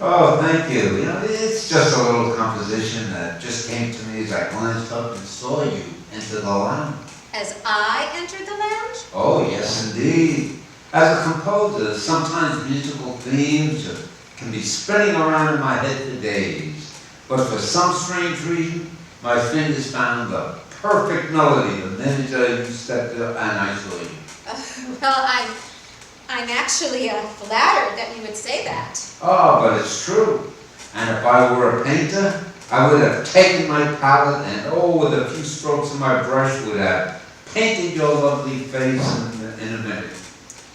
Oh, thank you. You know, it's just a little composition that just came to me as I glanced up and saw you enter the lounge. As I entered the lounge? Oh, yes, indeed. As a composer, sometimes musical themes can be spinning around in my head for days. But for some strange reason, my fingers found the perfect melody the minute you stepped up and I saw you. Well, I'm actually flattered that you would say that. Oh, but it's true. And if I were a painter, I would have taken my palette and, with a few strokes of my brush, would have painted your lovely face in a minute.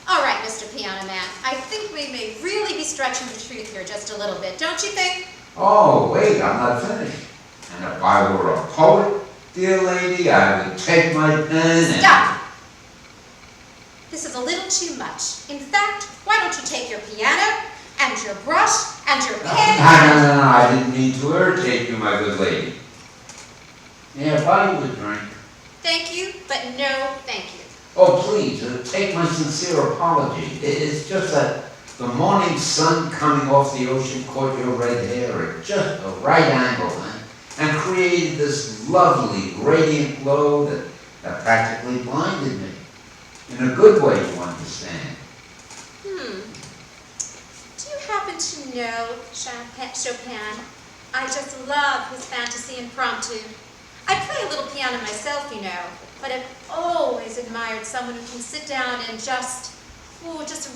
All right, Mr. Pianoman, I think we may really be stretching the truth here just a little bit, don't you think? Oh, wait, I'm not finished. And if I were a poet, dear lady, I would take my pen and... Stop! This is a little too much. In fact, why don't you take your piano and your brush and your pen? No, I didn't mean to irritate you, my good lady. Yeah, buy you a drink. Thank you, but no thank you. Oh, please, take my sincere apology. It's just that the morning sun coming off the ocean caught your red hair at just the right angle, and created this lovely, radiant glow that practically blinded me. In a good way, you understand. Do you happen to know Chopin? I just love his fantasy impromptu. I play a little piano myself, you know, but I've always admired someone who can sit down and just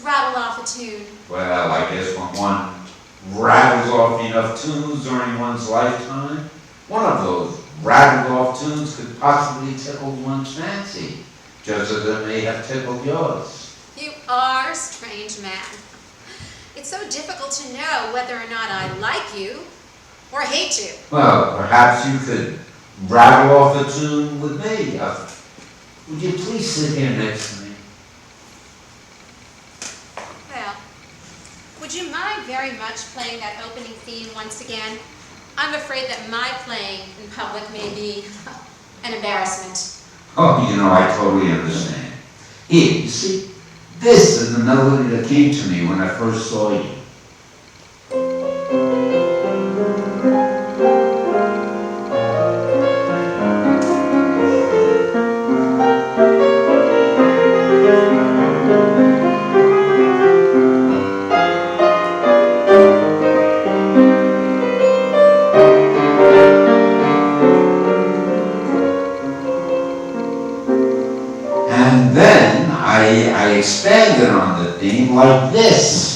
rattle off a tune. Well, I guess when one rattles off enough tunes during one's lifetime, one of those rattled off tunes could possibly tickle one's fancy, just as it may have tickled yours. You are a strange man. It's so difficult to know whether or not I like you or hate you. Well, perhaps you could rattle off a tune with me. Would you please sit here next to me? Well, would you mind very much playing that opening theme once again? I'm afraid that my playing in public may be an embarrassment. Oh, you know, I totally understand. Here, you see, this is the melody that came to me when I first saw you. And then I expanded on the theme like this.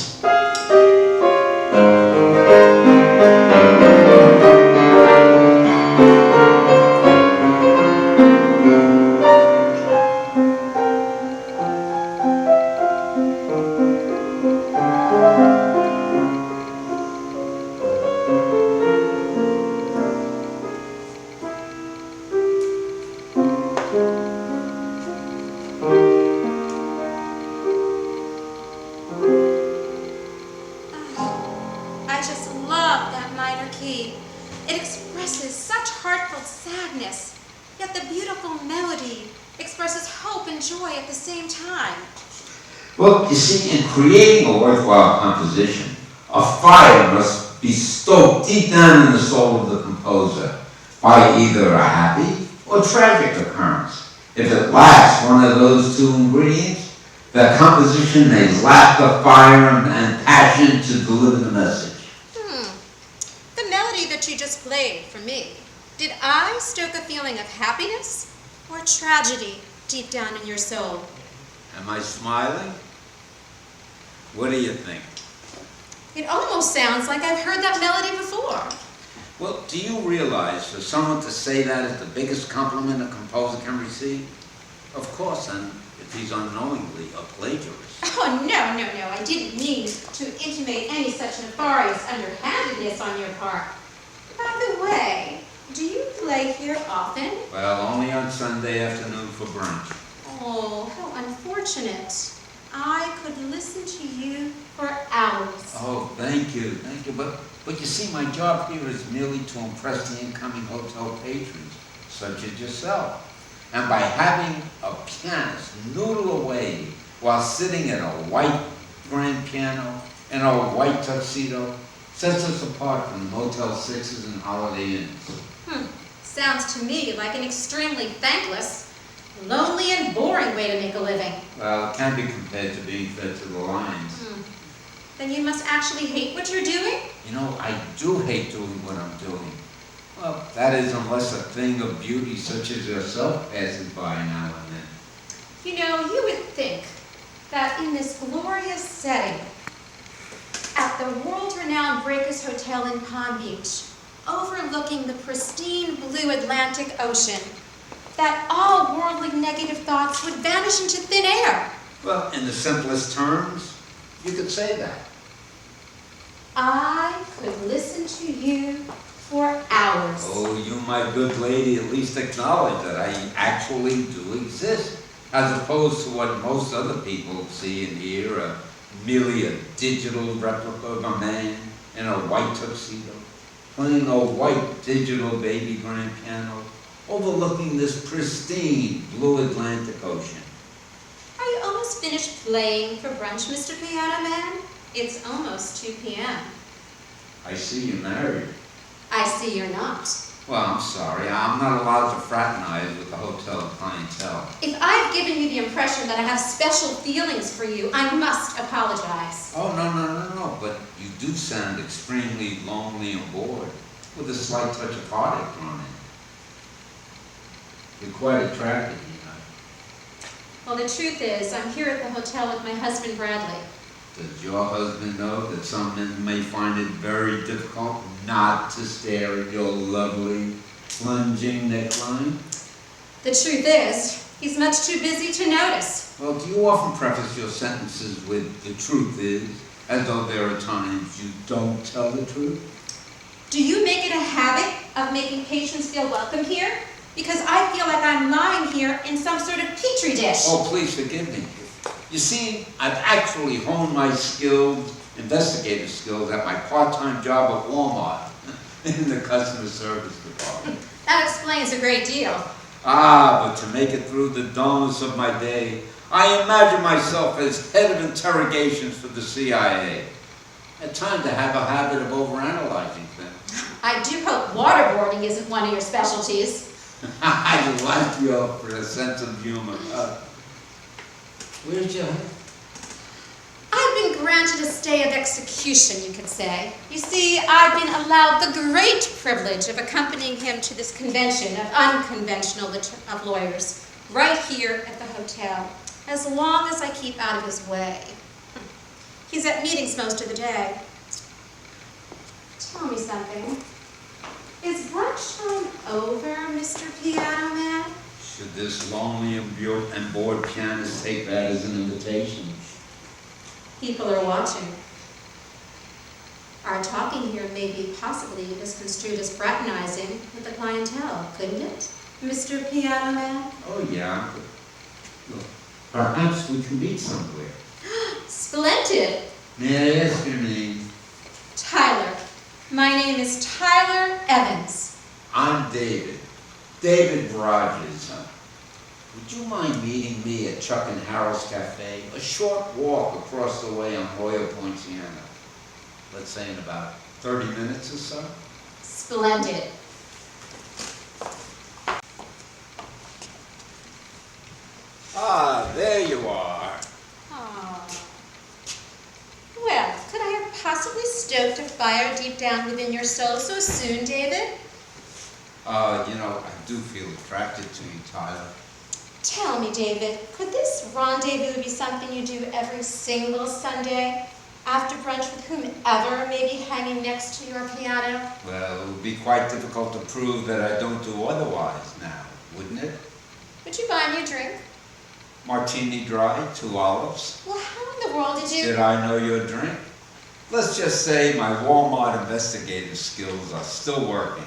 I just love that minor key. It expresses such heartfelt sadness, yet the beautiful melody expresses hope and joy at the same time. Well, you see, in creating a worthwhile composition, a fire must be stoked deep down in the soul of the composer by either a happy or tragic occurrence. If it lacks one of those two ingredients, the composition may lack the fire and passion to deliver the message. The melody that you just played for me, did I stoke a feeling of happiness or tragedy deep down in your soul? Am I smiling? What do you think? It almost sounds like I've heard that melody before. Well, do you realize for someone to say that is the biggest compliment a composer can receive? Of course, and if he's unknowingly a plagiarist. Oh, no, I didn't mean to intimate any such nefarious underhandedness on your part. By the way, do you play here often? Well, only on Sunday afternoon for brunch. Oh, how unfortunate. I could listen to you for hours. Oh, thank you. But you see, my job here is merely to impress the incoming hotel patrons, such as yourself. And by having a pianist noodle away while sitting at a white grand piano in a white tuxedo, Sets us apart from Motel 6s and Holiday Inns. Sounds to me like an extremely thankless, lonely and boring way to make a living. Well, it can be compared to being fed to the lions. Then you must actually hate what you're doing? You know, I do hate doing what I'm doing. Well, that is unless a thing of beauty such as yourself passes by now and then. You know, you would think that in this glorious setting, at the world-renowned Breakers Hotel in Palm Beach, overlooking the pristine blue Atlantic Ocean, that all worldly negative thoughts would vanish into thin air. Well, in the simplest terms, you could say that. I could listen to you for hours. Oh, you, my good lady, at least acknowledge that I actually do exist, as opposed to what most other people see and hear, merely a digital replica of a man in a white tuxedo, playing a white digital baby grand piano, overlooking this pristine blue Atlantic Ocean. Are you almost finished playing for brunch, Mr. Pianoman? It's almost 2 p.m. I see you're married. I see you're not. Well, I'm sorry. I'm not allowed to fraternize with the hotel clientele. If I've given you the impression that I have special feelings for you, I must apologize. Oh, no. But you do sound extremely lonely and bored, with a slight touch of heartache on it. You're quite attractive, you know. Well, the truth is, I'm here at the hotel with my husband, Bradley. Does your husband know that some men may find it very difficult not to stare at your lovely, plunging neckline? The truth is, he's much too busy to notice. Well, do you often preface your sentences with "the truth is," as though there are times you don't tell the truth? Do you make it a habit of making patients feel welcome here? Because I feel like I'm lying here in some sort of petri dish. Oh, please forgive me. You see, I've actually honed my investigative skills at my part-time job at Walmart in the customer service department. That explains a great deal. But to make it through the dullness of my day, I imagine myself as head of interrogations for the CIA. At times I have a habit of overanalyzing things. I do hope waterboarding isn't one of your specialties. I like your sense of humor. Where's your head? I've been granted a stay of execution, you could say. You see, I've been allowed the great privilege of accompanying him to this convention of unconventional of lawyers, right here at the hotel, as long as I keep out of his way. He's at meetings most of the day. Tell me something. Is brunch time over, Mr. Pianoman? Should this lonely and bored pianist take that as an invitation? People are watching. Our talking here may be possibly misconstrued as fraternizing with the clientele, couldn't it, Mr. Pianoman? Oh, yeah. Look, perhaps we can meet somewhere. Splendid. May I ask your name? Tyler. My name is Tyler Evans. I'm David. David Rogers. Would you mind meeting me at Chuck and Harold's Cafe? A short walk across the way on Royal Poinciana. Let's say in about 30 minutes or so. Splendid. There you are. Well, could I have possibly stoked a fire deep down within your soul so soon, David? You know, I do feel attracted to you, Tyler. Tell me, David, could this rendezvous be something you do every single Sunday after brunch with whomever may be hanging next to your piano? Well, it would be quite difficult to prove that I don't do otherwise now, wouldn't it? Would you buy me a drink? Martini dry, 2 olives. Well, how in the world did you... Did I know your drink? Let's just say my Walmart investigative skills are still working.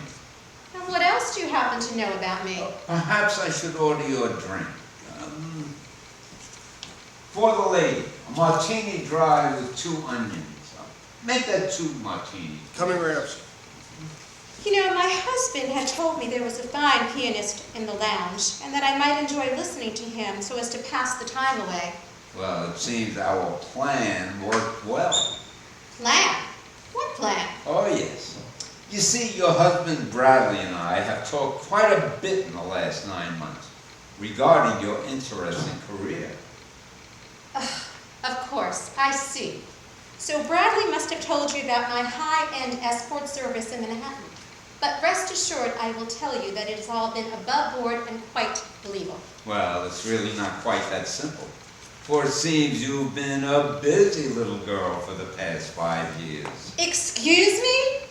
And what else do you happen to know about me? Perhaps I should order you a drink. For the lady, a martini dry with 2 onions. Make that 2 martinis. Coming right up, sir. You know, my husband had told me there was a fine pianist in the lounge, and that I might enjoy listening to him so as to pass the time away. Well, it seems our plan worked well. Plan? What plan? Oh, yes. You see, your husband Bradley and I have talked quite a bit in the last 9 months regarding your interesting career. Of course, I see. So Bradley must have told you about my high-end escort service in Manhattan. But rest assured, I will tell you that it has all been above board and quite legal. Well, it's really not quite that simple. For it seems you've been a busy little girl for the past 5 years. Excuse me?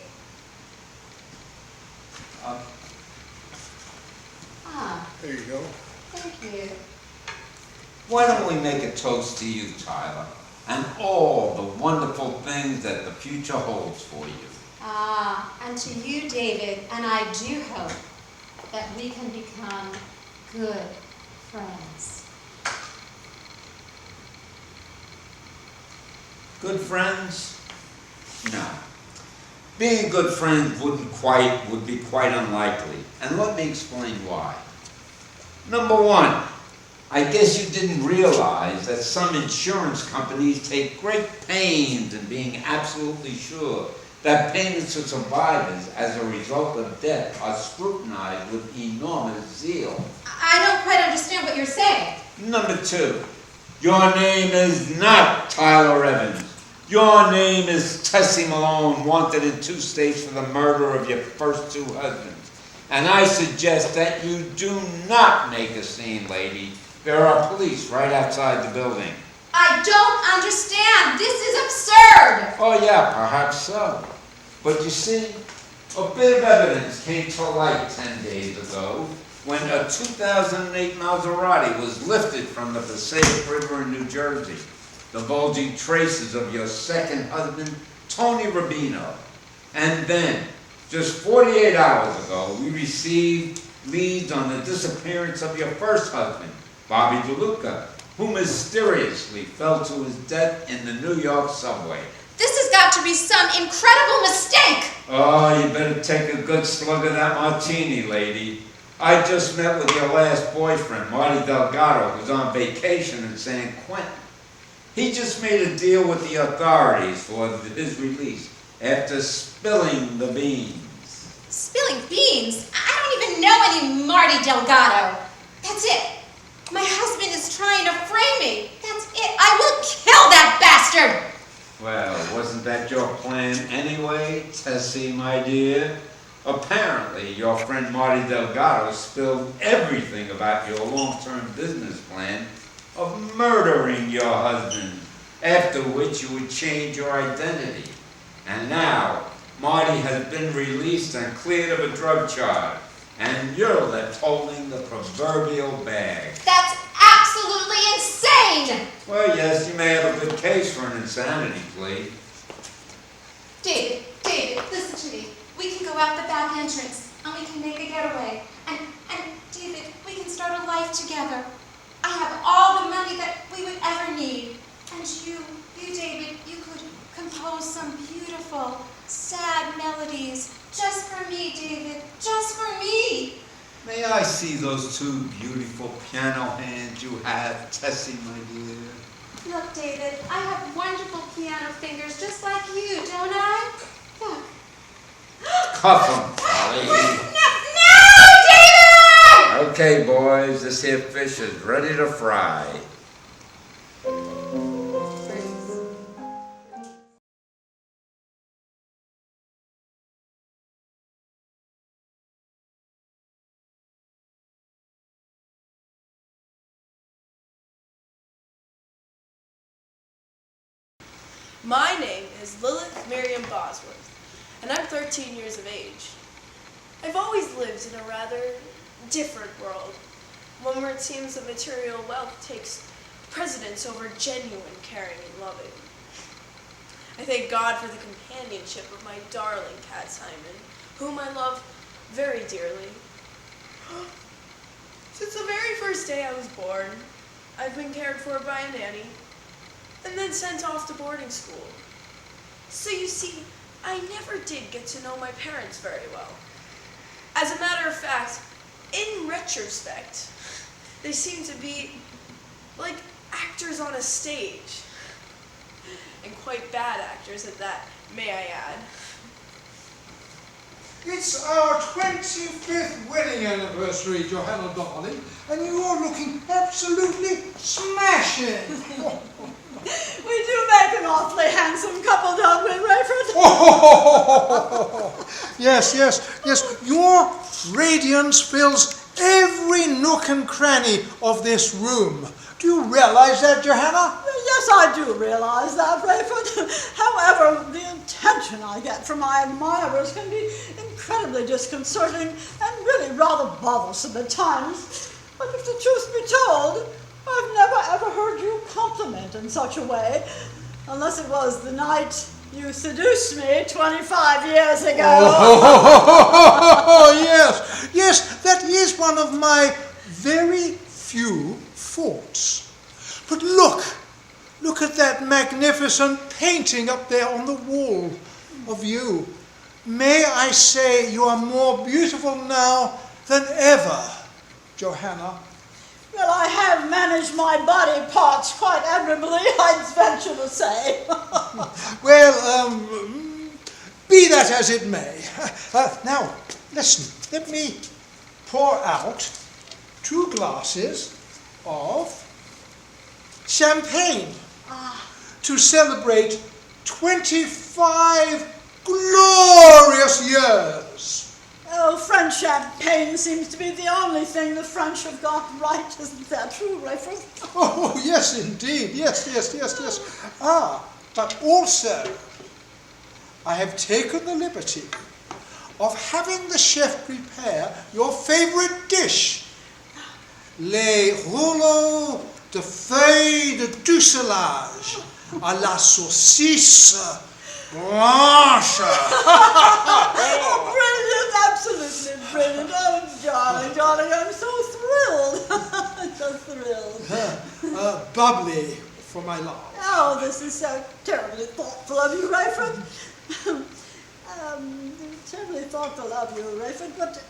There you go. Thank you. Why don't we make a toast to you, Tyler, and all the wonderful things that the future holds for you. And to you, David, and I do hope that we can become good friends. Good friends? No. Being good friends would be quite unlikely, and let me explain why. Number one, I guess you didn't realize that some insurance companies take great pains in being absolutely sure that payments to survivors as a result of death are scrutinized with enormous zeal. I don't quite understand what you're saying. Number two, your name is not Tyler Evans. Your name is Tessie Malone, wanted in 2 states for the murder of your first 2 husbands. And I suggest that you do not make a scene, lady. There are police right outside the building. I don't understand. This is absurd. Oh yeah, perhaps so. But you see, a bit of evidence came to light 10 days ago when a 2008 Maserati was lifted from the Passaic River in New Jersey, divulging traces of your second husband, Tony Rubino. And then, just 48 hours ago, we received leads on the disappearance of your first husband, Bobby DeLuca, who mysteriously fell to his death in the New York subway. This has got to be some incredible mistake. Oh, you better take a good slug of that martini, lady. I just met with your last boyfriend, Marty Delgado, who's on vacation in San Quentin. He just made a deal with the authorities for his release after spilling the beans. Spilling beans? I don't even know any Marty Delgado. That's it. My husband is trying to frame me. That's it. I will kill that bastard. Well, wasn't that your plan anyway, Tessie, my dear? Apparently, your friend Marty Delgado spilled everything about your long-term business plan of murdering your husband, after which you would change your identity. And now, Marty has been released and cleared of a drug charge, and you're left holding the proverbial bag. That's absolutely insane! Well, yes, you may have a good case for an insanity plea. David, listen to me. We can go out the back entrance, and we can make a getaway. And David, we can start a life together. I have all the money that we would ever need. And you, David, you could compose some beautiful, sad melodies. Just for me, David. Just for me. May I see those 2 beautiful piano hands you have, Tessie, my dear? Look, David, I have wonderful piano fingers just like you, don't I? Look. Cuff 'em, Polly. No, David! Okay, boys, this here fish is ready to fry. My name is Lilith Miriam Bosworth, and I'm 13 years of age. I've always lived in a rather different world, one where it seems that material wealth takes precedence over genuine caring and loving. I thank God for the companionship of my darling cat Simon, whom I love very dearly. Since the very first day I was born, I've been cared for by a nanny, and then sent off to boarding school. So you see, I never did get to know my parents very well. As a matter of fact, in retrospect, they seem to be like actors on a stage. And quite bad actors at that. may I add. It's our 25th wedding anniversary, Johanna darling, and you're looking absolutely smashing. We do make an awfully handsome couple, don't we, Rayford? Oh, yes, yes, yes. Your radiance fills every nook and cranny of this room. Do you realize that, Johanna? Yes, I do realize that, Rayford. However, the attention I get from my admirers can be incredibly disconcerting and really rather bothersome at times. But if the truth be told, I've never ever heard you compliment in such a way, unless it was the night you seduced me 25 years ago. Oh, yes, yes, that is one of my very few faults. But look at that magnificent painting up there on the wall of you. May I say you are more beautiful now than ever, Johanna. Well, I have managed my body parts quite admirably, I'd venture to say. Well, be that as it may. Now, listen, let me pour out 2 glasses of champagne to celebrate 25 glorious years. Oh, French champagne seems to be the only thing the French have got right. Isn't that true, Rayford? Oh, yes, indeed. Yes. But also, I have taken the liberty of having the chef prepare your favorite dish, les rouleaux de feuilles de ducelage à la saucisse blanche. Oh, brilliant, absolutely brilliant. Oh, darling, I'm so thrilled. Just thrilled. Bubbly for my love. Oh, this is so terribly thoughtful of you, Rayford. Terribly thoughtful of you, Rayford, but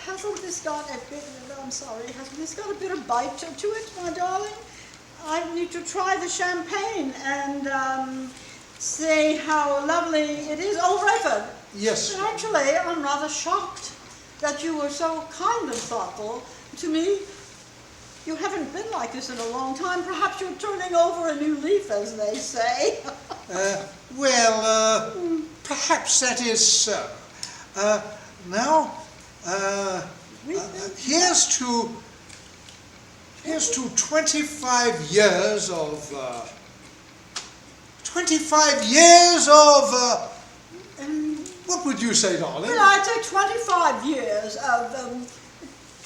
hasn't this got a bit, I'm sorry, hasn't this got a bit of bite to it, my darling? I need to try the champagne and say how lovely it is. Oh, Rayford. Yes. But actually, I'm rather shocked that you were so kind and thoughtful to me. You haven't been like this in a long time. Perhaps you're turning over a new leaf, as they say. Perhaps that is so. Now, here's to 25 years of 25 years of what would you say, darling? Well, I'd say 25 years of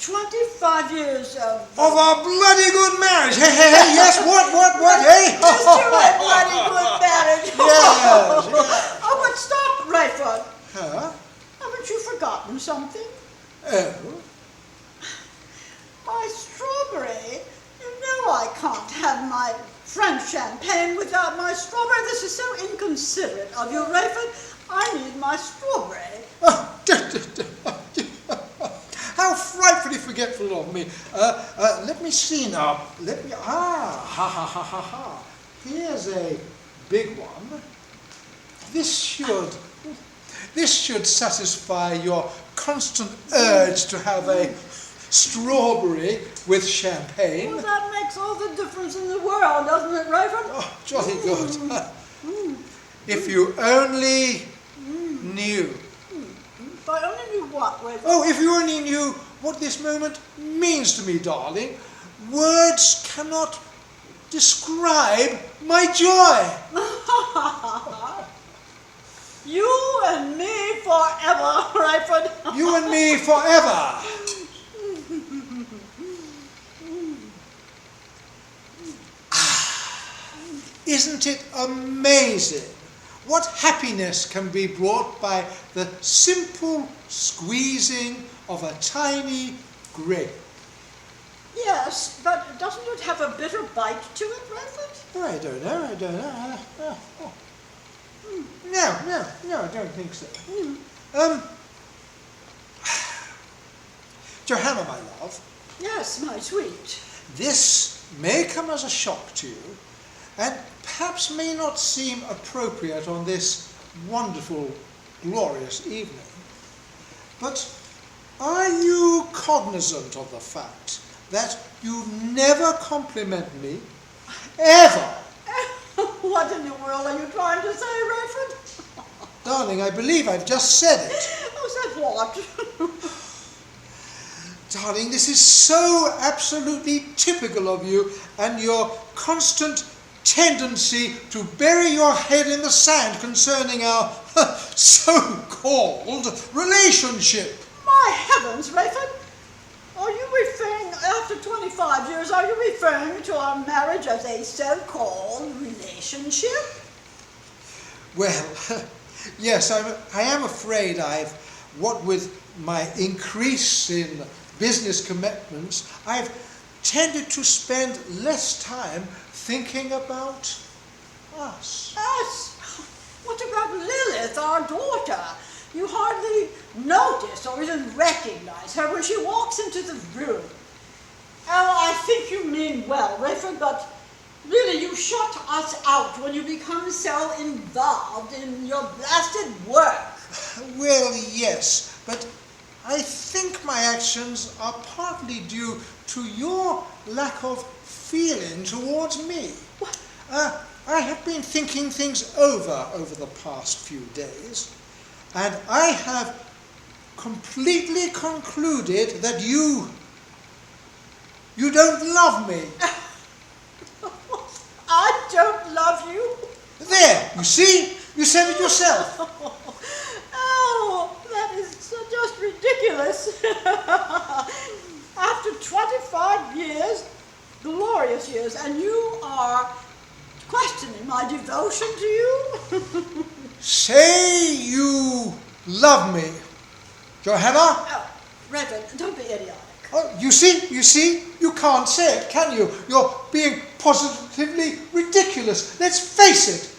25 years of a bloody good marriage. Hey, yes, what, hey? Just to a bloody good marriage. Yes. Oh, but stop, Rayford. Huh? Haven't you forgotten something? Oh? My strawberry. You know I can't have my French champagne without my strawberry. This is so inconsiderate of you, Rayford. I need my strawberry. How frightfully forgetful of me. Let me see now. Here's a big one. This should satisfy your constant urge to have a strawberry with champagne. Well, that makes all the difference in the world, doesn't it, Rayford? Oh, jolly good. If you only knew. If I only knew what, Rayford? Oh, if you only knew what this moment means to me, darling. Words cannot describe my joy. You and me forever, Rayford. You and me forever. Isn't it amazing what happiness can be brought by the simple squeezing of a tiny grape? Yes, but doesn't it have a bitter bite to it, Rayford? Oh, I don't know. No, I don't think so. Johanna, my love. Yes, my sweet. This may come as a shock to you, and perhaps may not seem appropriate on this wonderful, glorious evening, but are you cognizant of the fact that you never compliment me, ever? What in the world are you trying to say, Rayford? Darling, I believe I've just said it. Oh, said what? Darling, this is so absolutely typical of you and your constant tendency to bury your head in the sand concerning our so-called relationship. My heavens, Rayford! Are you referring, after 25 years, are you referring to our marriage as a so-called relationship? Well, yes, I am afraid what with my increase in business commitments, I've tended to spend less time thinking about us. Us? What about Lilith, our daughter? You hardly notice or even recognize her when she walks into the room. Oh, I think you mean well, Rayford, but really you shut us out when you become so involved in your blasted work. Well, yes, but I think my actions are partly due to your lack of feeling towards me. I have been thinking things over the past few days, and I have completely concluded that you don't love me. I don't love you? There, you see? You said it yourself. Oh, that is just ridiculous. After 25 years, glorious years, and you are questioning my devotion to you? Say you love me. Johanna? Oh, Reverend, don't be idiotic. Oh, you see, you can't say it, can you? You're being positively ridiculous. Let's face it.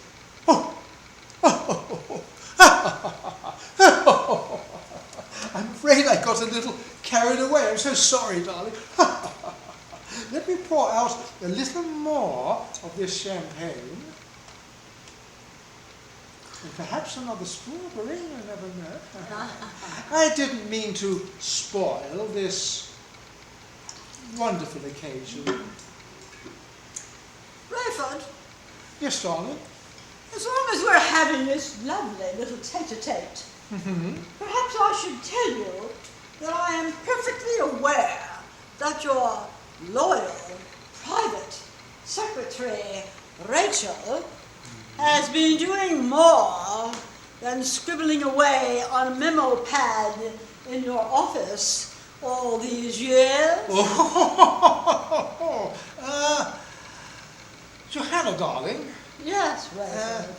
I'm afraid I got a little carried away. I'm so sorry, darling. Let me pour out a little more of this champagne. And perhaps another strawberry, I never know. I didn't mean to spoil this wonderful occasion. Rayford, Yes, darling? as long as we're having this lovely little tete-a-tete, perhaps I should tell you that I am perfectly aware that your loyal private secretary, Rachel, has been doing more than scribbling away on a memo pad in your office all these years. Johanna, darling, Yes, Rayford.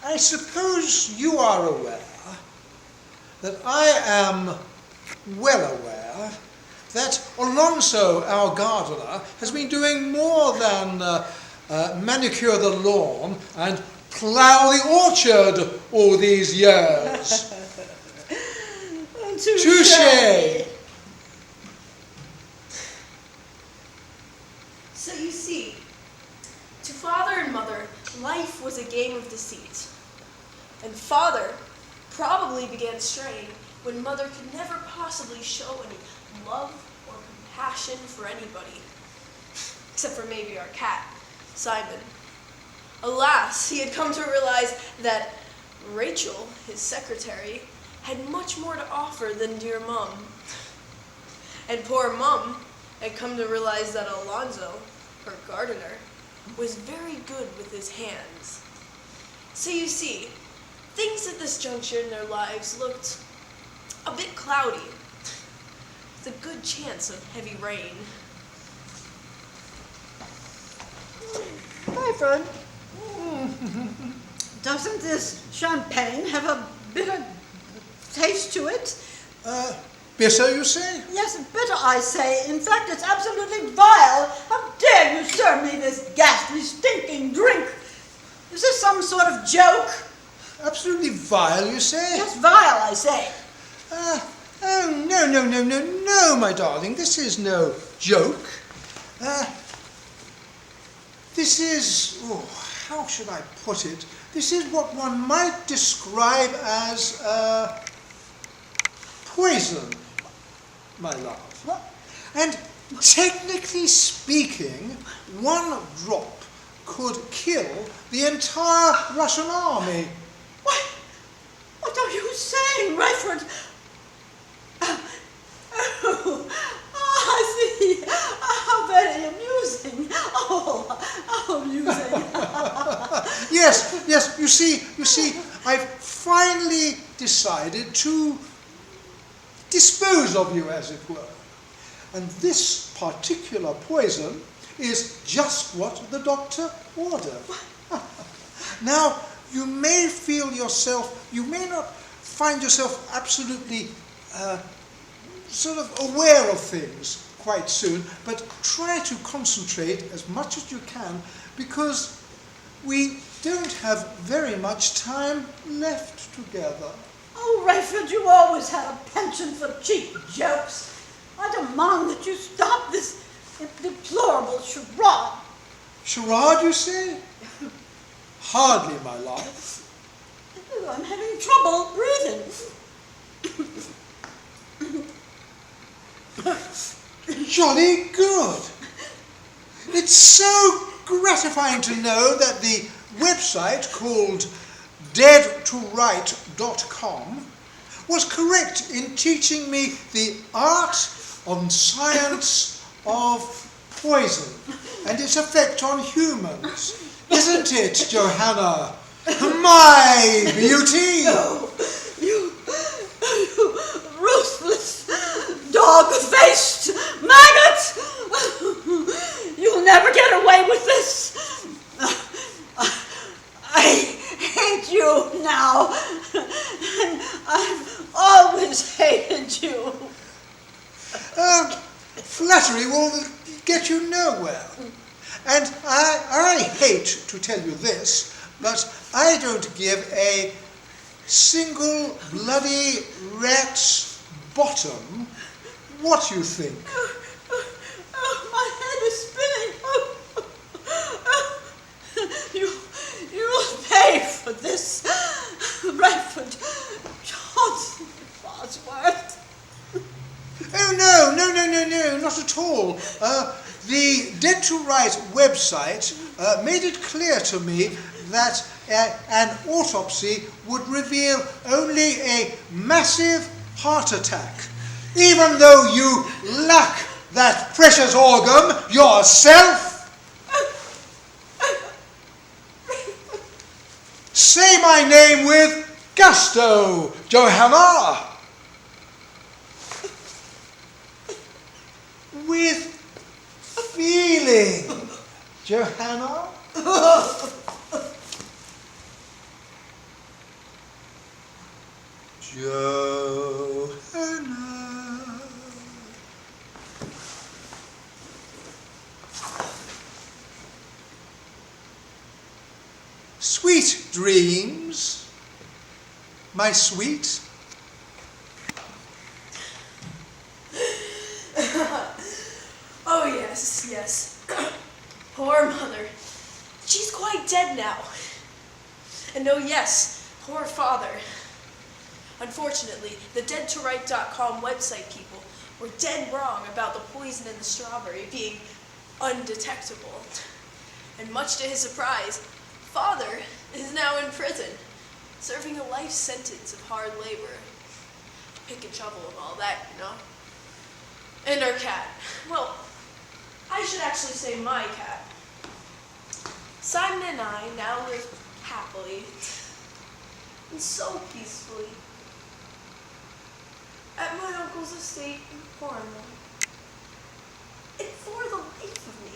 I suppose you are aware that I am well aware that Alonso, our gardener, has been doing more than manicure the lawn and plough the orchard all these years. Touché! So you see, to father and mother, life was a game of deceit. And father probably began straying when mother could never possibly show any love or compassion for anybody, except for maybe our cat, Simon. Alas, he had come to realize that Rachel, his secretary, had much more to offer than dear Mum. And poor Mum had come to realize that Alonzo, her gardener, was very good with his hands. So you see, things at this juncture in their lives looked a bit cloudy, with a good chance of heavy rain. Rayford, doesn't this champagne have a bitter taste to it? Bitter, you say? Yes, bitter, I say. In fact, it's absolutely vile. How dare you serve me this ghastly, stinking drink? Is this some sort of joke? Absolutely vile, you say? Yes, vile, I say. Oh, no, my darling. This is no joke. This is, how should I put it? This is what one might describe as poison, my love. What? And technically speaking, one drop could kill the entire Russian army. What are you saying, Rayford? I see. How very amusing. How amusing. Yes, you see, I've finally decided to dispose of you, as it were. And this particular poison is just what the doctor ordered. Now, you may not find yourself absolutely sort of aware of things quite soon, but try to concentrate as much as you can, because we don't have very much time left together. Oh, Rayford, you always had a penchant for cheap jokes. I demand that you stop this deplorable charade. Charade, you say? Hardly, my love. I'm having trouble breathing. Jolly good. It's so gratifying to know that the website called deadtowrite.com was correct in teaching me the art and science of poison and its effect on humans. Isn't it, Johanna? My beauty! No, you ruthless, dog-faced maggot! You'll never get away with this. I hate you now, and I've always hated you. Flattery will get you nowhere. And I hate to tell you this, but I don't give a single bloody rat's bottom what you think. My head is spinning. You'll pay for this, Bradford Johnson Bosworth. Oh, no, not at all. The Dead to Right website made it clear to me that an autopsy would reveal only a massive heart attack, even though you lack that precious organ yourself. Say my name with gusto, Johanna. With feeling, Johanna. Johanna. Sweet dreams, my sweet. Oh, yes. Poor mother. She's quite dead now. And oh, yes, poor father. Unfortunately, the deadtowrite.com website people were dead wrong about the poison in the strawberry being undetectable. And much to his surprise, father is now in prison, serving a life sentence of hard labor. Pick and shovel and all that, you know. And our cat. Well, I should actually say my cat. Simon and I now live happily and so peacefully at my uncle's estate in Cornwall. And for the life of me,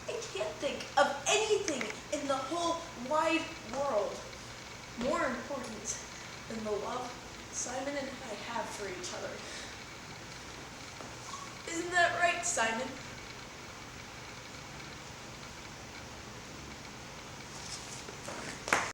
I can't think of anything in the whole wide world more important than the love Simon and I have for each other. Isn't that right, Simon?